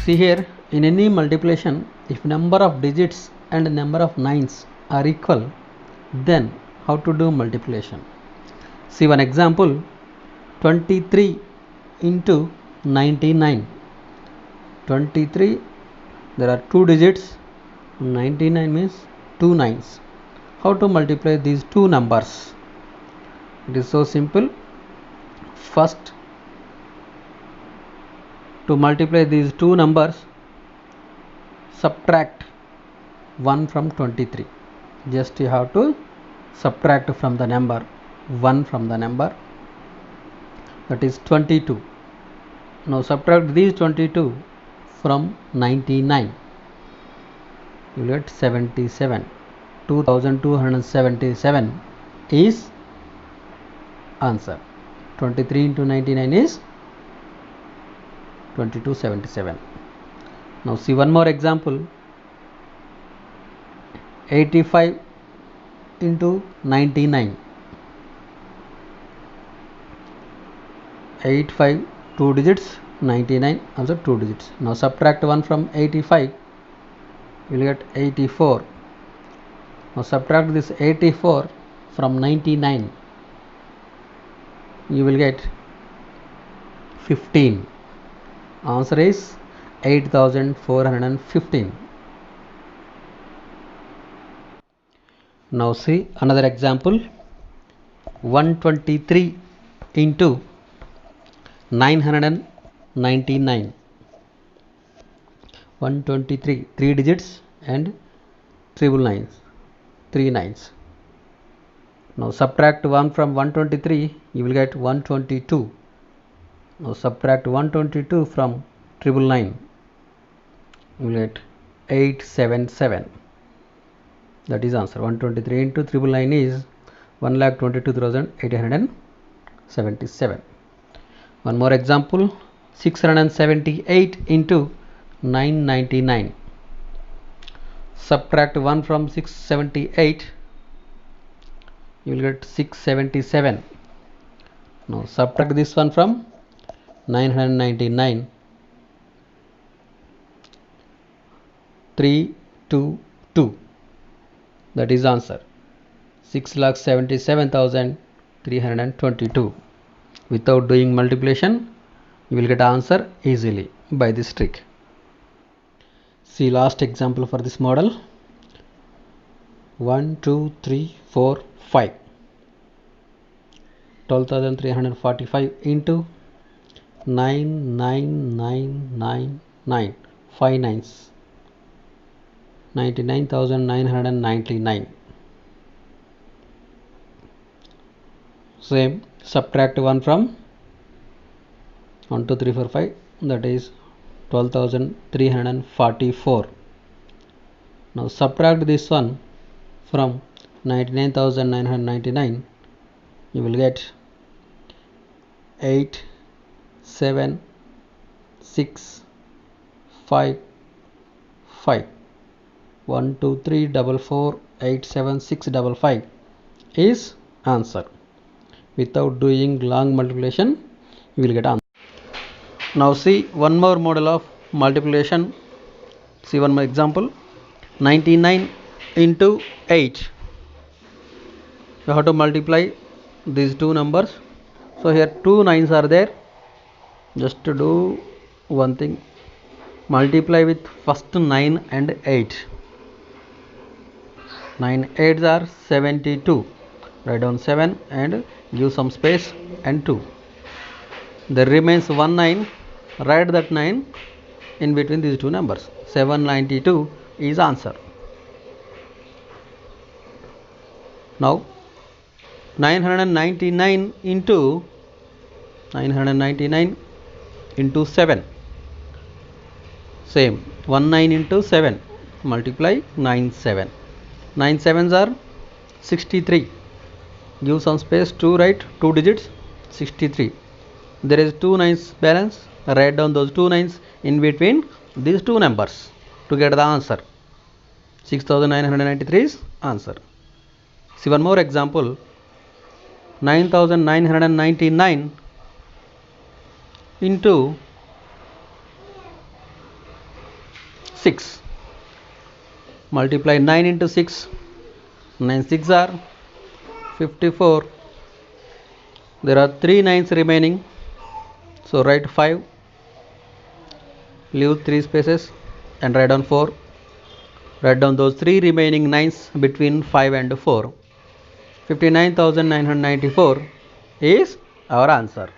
See here, in any multiplication, if number of digits and number of nines are equal, then how to do multiplication? See one example, 23 into 99. 23, there are two digits, 99 means two nines. How to multiply these two numbers? It is so simple. First, to multiply these two numbers, subtract 1 from 23. Just you have to subtract from the number 1 from the number, that is 22. Now subtract these 22 from 99. You will get 77. 2277 is answer. 23 into 99 is 2277. Now see one more example. 85 into 99. 85 two digits, 99 also two digits. Now subtract 1 from 85, you will get 84. Now subtract this 84 from 99, you will get 15. Answer is 8415. Now see another example. 123 into 999. 123 three digits and triple nines, three nines. Now subtract 1 from 123, you will get 122. Now subtract 122 from triple nine, you will get 877. That is answer. 123 into triple nine is 1,22,877. One more example. 678 into 999. Subtract 1 from 678, you will get 677. Now subtract this one from 999. 322. That is answer. 6,77,322. Without doing multiplication, you will get answer easily by this trick. See last example for this model. 1, 2, 3, 4, 5. 12,345 into 99999. 5 nines. 99,999. Same, subtract 1 from 1, 2, 3, 4, 5, that is 12,344. Now subtract this one from 99,999, you will get 8, 7, 6, 5, 5. 1, 2, 3, 4, 4, 8, 7, 6, 5, 5 is answer. Without doing long multiplication, you will get answer. Now see one more model of multiplication. See one more example. 99 into 8. You have to multiply these two numbers. So here two nines are there. Just to do one thing, multiply with first 9 and 8. 9 8s are 72. Write down 7 and give some space and 2. There remains 1 9. Write that 9 in between these two numbers. 792 is answer. Now 999 into 7. Same, 1 9 into 7. Multiply 9 7. 9 7s are 63. Give some space to write two digits, 63. There is two nines balance. Write down those two nines in between these two numbers to get the answer. 6,993 is answer. See one more example. 9,999 into 6. Multiply 9 into 6. 9 6 are 54. There are 3 9s remaining. So write 5. Leave 3 spaces and write down 4. Write down those 3 remaining 9s between 5 and 4. 59,994 is our answer.